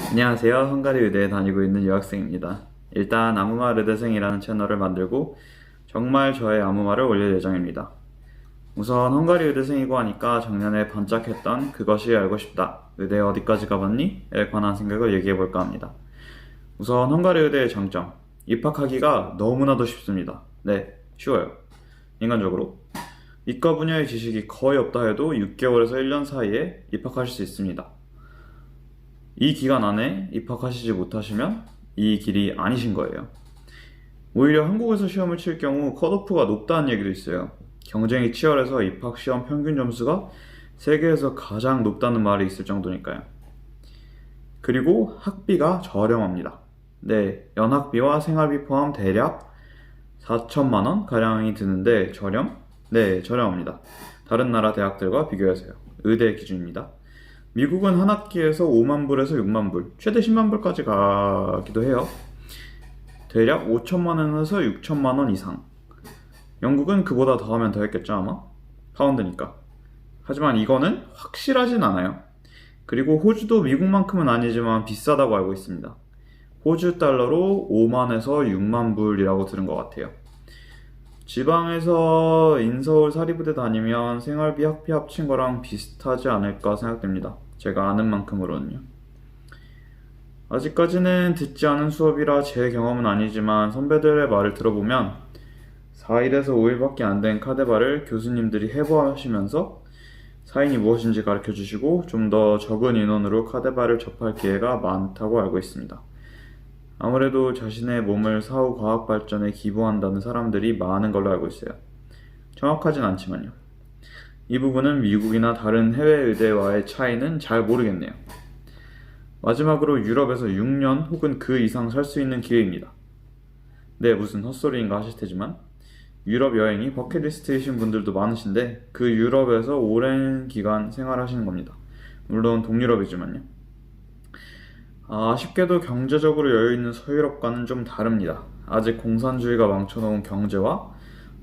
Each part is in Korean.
안녕하세요. 헝가리 의대에 다니고 있는 유학생입니다. 일단 아무말 의대생이라는 채널을 만들고 정말 저의 아무말을 올릴 예정입니다. 우선 헝가리 의대생이고 하니까 작년에 반짝했던 그것이 알고 싶다. 의대 어디까지 가봤니? 에 관한 생각을 얘기해볼까 합니다. 우선 헝가리 의대의 장점. 입학하기가 너무나도 쉽습니다. 네, 쉬워요. 인간적으로. 이과 분야의 지식이 거의 없다 해도 6개월에서 1년 사이에 입학하실 수 있습니다. 이 기간 안에 입학하시지 못하시면 이 길이 아니신 거예요. 오히려 한국에서 시험을 칠 경우 컷오프가 높다는 얘기도 있어요. 경쟁이 치열해서 입학 시험 평균 점수가 세계에서 가장 높다는 말이 있을 정도니까요. 그리고 학비가 저렴합니다. 네, 연학비와 생활비 포함 대략 4천만 원 가량이 드는데 저렴? 네, 저렴합니다. 다른 나라 대학들과 비교하세요. 의대 기준입니다. 미국은 한 학기에서 5만 불에서 6만 불, 최대 10만 불까지 가기도 해요. 대략 5천만 원에서 6천만 원 이상. 영국은 그보다 더 하면 더 했겠죠, 아마? 파운드니까. 하지만 이거는 확실하진 않아요. 그리고 호주도 미국만큼은 아니지만 비싸다고 알고 있습니다. 호주 달러로 5만에서 6만 불이라고 들은 것 같아요. 지방에서 인서울 사립부대 다니면 생활비 학비 합친 거랑 비슷하지 않을까 생각됩니다. 제가 아는 만큼으로는요. 아직까지는 듣지 않은 수업이라 제 경험은 아니지만 선배들의 말을 들어보면 4일에서 5일밖에 안 된 카데바를 교수님들이 해부하시면서 사인이 무엇인지 가르쳐 주시고 좀 더 적은 인원으로 카데바를 접할 기회가 많다고 알고 있습니다. 아무래도 자신의 몸을 사후 과학 발전에 기부한다는 사람들이 많은 걸로 알고 있어요. 정확하진 않지만요. 이 부분은 미국이나 다른 해외 의대와의 차이는 잘 모르겠네요. 마지막으로 유럽에서 6년 혹은 그 이상 살 수 있는 기회입니다. 네, 무슨 헛소리인가 하실 테지만 유럽 여행이 버킷리스트이신 분들도 많으신데 그 유럽에서 오랜 기간 생활하시는 겁니다. 물론 동유럽이지만요. 아쉽게도 경제적으로 여유있는 서유럽과는 좀 다릅니다. 아직 공산주의가 망쳐놓은 경제와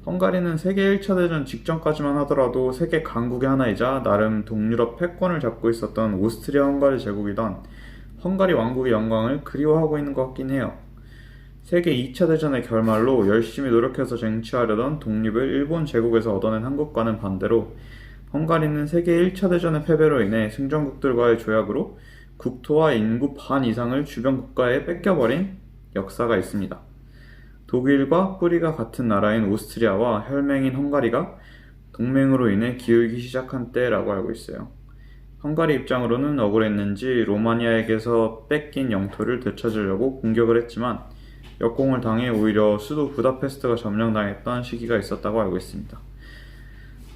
헝가리는 세계 1차 대전 직전까지만 하더라도 세계 강국의 하나이자 나름 동유럽 패권을 잡고 있었던 오스트리아 헝가리 제국이던 헝가리 왕국의 영광을 그리워하고 있는 것 같긴 해요. 세계 2차 대전의 결말로 열심히 노력해서 쟁취하려던 독립을 일본 제국에서 얻어낸 한국과는 반대로 헝가리는 세계 1차 대전의 패배로 인해 승전국들과의 조약으로 국토와 인구 반 이상을 주변 국가에 뺏겨버린 역사가 있습니다. 독일과 뿌리가 같은 나라인 오스트리아와 혈맹인 헝가리가 동맹으로 인해 기울기 시작한 때라고 알고 있어요. 헝가리 입장으로는 억울했는지 로마니아에게서 뺏긴 영토를 되찾으려고 공격을 했지만 역공을 당해 오히려 수도 부다페스트가 점령당했던 시기가 있었다고 알고 있습니다.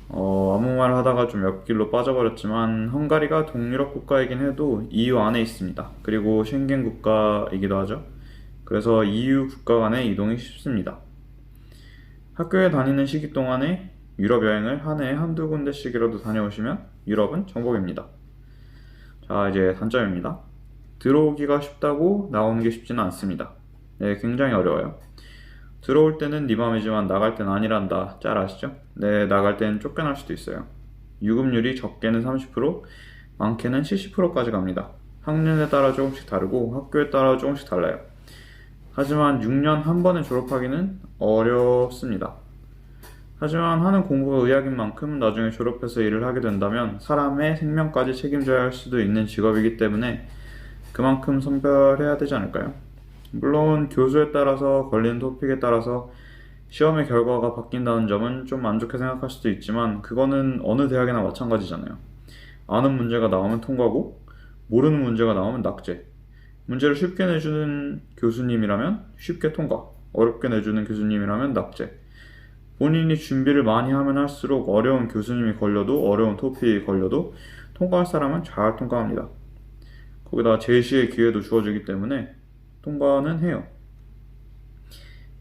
아무 말 하다가 좀 옆길로 빠져버렸지만 헝가리가 동유럽 국가이긴 해도 EU 안에 있습니다. 그리고 쉥겐 국가이기도 하죠. 그래서 EU 국가 간의 이동이 쉽습니다. 학교에 다니는 시기 동안에 유럽 여행을 한 해에 한두 군데씩이라도 다녀오시면 유럽은 정복입니다. 자, 이제 단점입니다. 들어오기가 쉽다고 나오는 게 쉽지는 않습니다. 네, 굉장히 어려워요. 들어올 때는 네 맘이지만 나갈 땐 아니란다. 잘 아시죠? 네, 나갈 땐 쫓겨날 수도 있어요. 유급률이 적게는 30%, 많게는 70%까지 갑니다. 학년에 따라 조금씩 다르고 학교에 따라 조금씩 달라요. 하지만 6년 한 번에 졸업하기는 어렵습니다. 하지만 하는 공부가 의학인 만큼 나중에 졸업해서 일을 하게 된다면 사람의 생명까지 책임져야 할 수도 있는 직업이기 때문에 그만큼 선별해야 되지 않을까요? 물론 교수에 따라서 걸리는 토픽에 따라서 시험의 결과가 바뀐다는 점은 좀 안 좋게 생각할 수도 있지만 그거는 어느 대학이나 마찬가지잖아요. 아는 문제가 나오면 통과고 모르는 문제가 나오면 낙제. 문제를 쉽게 내주는 교수님이라면 쉽게 통과, 어렵게 내주는 교수님이라면 낙제. 본인이 준비를 많이 하면 할수록 어려운 교수님이 걸려도 어려운 토픽이 걸려도 통과할 사람은 잘 통과합니다. 거기다 제시의 기회도 주어지기 때문에 통과는 해요.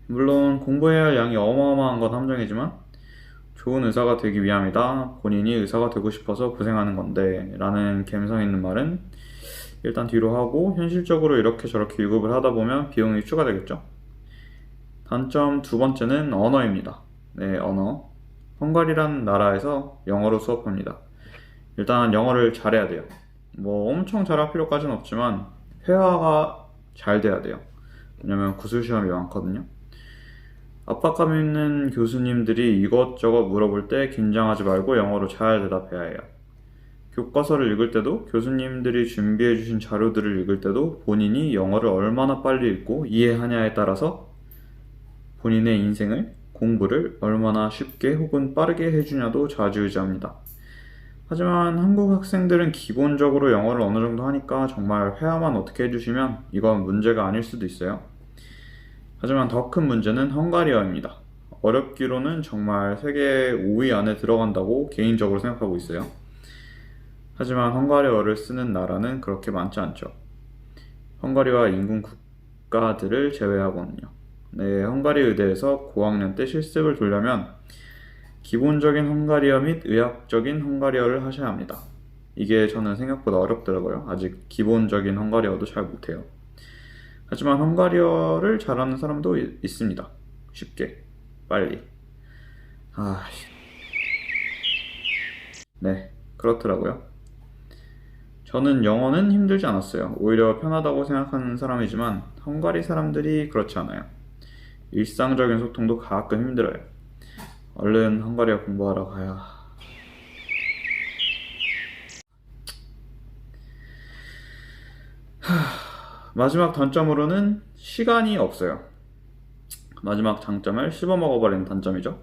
물론 공부해야 할 양이 어마어마한 건 함정이지만 좋은 의사가 되기 위함이다. 본인이 의사가 되고 싶어서 고생하는 건데 라는 감성 있는 말은 일단 뒤로 하고 현실적으로 이렇게 저렇게 유급을 하다 보면 비용이 추가되겠죠. 단점 두 번째는 언어입니다. 네, 언어. 헝가리란 나라에서 영어로 수업합니다. 일단 영어를 잘해야 돼요. 뭐 엄청 잘할 필요까지는 없지만 회화가 잘 돼야 돼요. 왜냐면 구술 시험이 많거든요. 압박감 있는 교수님들이 이것저것 물어볼 때 긴장하지 말고 영어로 잘 대답해야 해요. 교과서를 읽을 때도 교수님들이 준비해 주신 자료들을 읽을 때도 본인이 영어를 얼마나 빨리 읽고 이해하냐에 따라서 본인의 인생을, 공부를 얼마나 쉽게 혹은 빠르게 해주냐도 좌지우지합니다. 하지만 한국 학생들은 기본적으로 영어를 어느 정도 하니까 정말 회화만 어떻게 해주시면 이건 문제가 아닐 수도 있어요. 하지만 더 큰 문제는 헝가리어입니다. 어렵기로는 정말 세계 5위 안에 들어간다고 개인적으로 생각하고 있어요. 하지만 헝가리어를 쓰는 나라는 그렇게 많지 않죠. 헝가리와 인근 국가들을 제외하고는요. 네, 헝가리 의대에서 고학년 때 실습을 두려면 기본적인 헝가리어 및 의학적인 헝가리어를 하셔야 합니다. 이게 저는 생각보다 어렵더라고요. 아직 기본적인 헝가리어도 잘 못해요. 하지만 헝가리어를 잘하는 사람도 있습니다. 쉽게, 빨리. 네, 그렇더라고요. 저는 영어는 힘들지 않았어요. 오히려 편하다고 생각하는 사람이지만 헝가리 사람들이 그렇지 않아요. 일상적인 소통도 가끔 힘들어요. 얼른 헝가리어 공부하러 가야. 마지막 단점으로는 시간이 없어요. 마지막 장점을 씹어먹어버리는 단점이죠.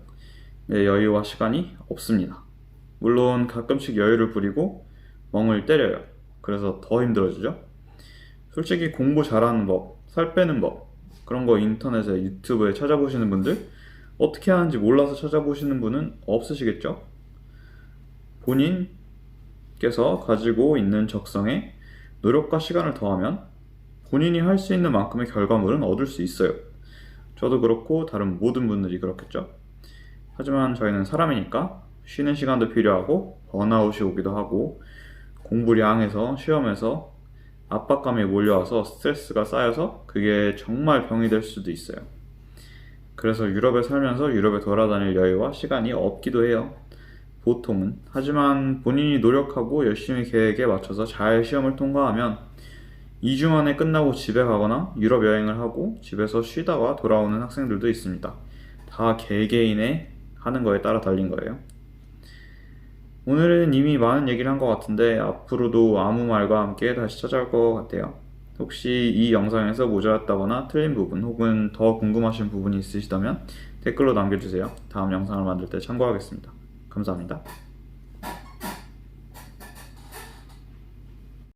내 여유와 시간이 없습니다. 물론 가끔씩 여유를 부리고 멍을 때려요. 그래서 더 힘들어지죠. 솔직히 공부 잘하는 법, 살 빼는 법, 그런 거 인터넷에 유튜브에 찾아보시는 분들, 어떻게 하는지 몰라서 찾아보시는 분은 없으시겠죠? 본인께서 가지고 있는 적성에 노력과 시간을 더하면 본인이 할 수 있는 만큼의 결과물은 얻을 수 있어요. 저도 그렇고 다른 모든 분들이 그렇겠죠? 하지만 저희는 사람이니까 쉬는 시간도 필요하고 번아웃이 오기도 하고 공부량에서 시험에서 압박감이 몰려와서 스트레스가 쌓여서 그게 정말 병이 될 수도 있어요. 그래서 유럽에 살면서 유럽에 돌아다닐 여유와 시간이 없기도 해요. 보통은. 하지만 본인이 노력하고 열심히 계획에 맞춰서 잘 시험을 통과하면 2주 만에 끝나고 집에 가거나 유럽 여행을 하고 집에서 쉬다가 돌아오는 학생들도 있습니다. 다 개개인의 하는 거에 따라 달린 거예요. 오늘은 이미 많은 얘기를 한 것 같은데 앞으로도 아무 말과 함께 다시 찾아올 것 같아요. 혹시 이 영상에서 모자랐다거나 틀린 부분 혹은 더 궁금하신 부분이 있으시다면 댓글로 남겨주세요. 다음 영상을 만들 때 참고하겠습니다. 감사합니다.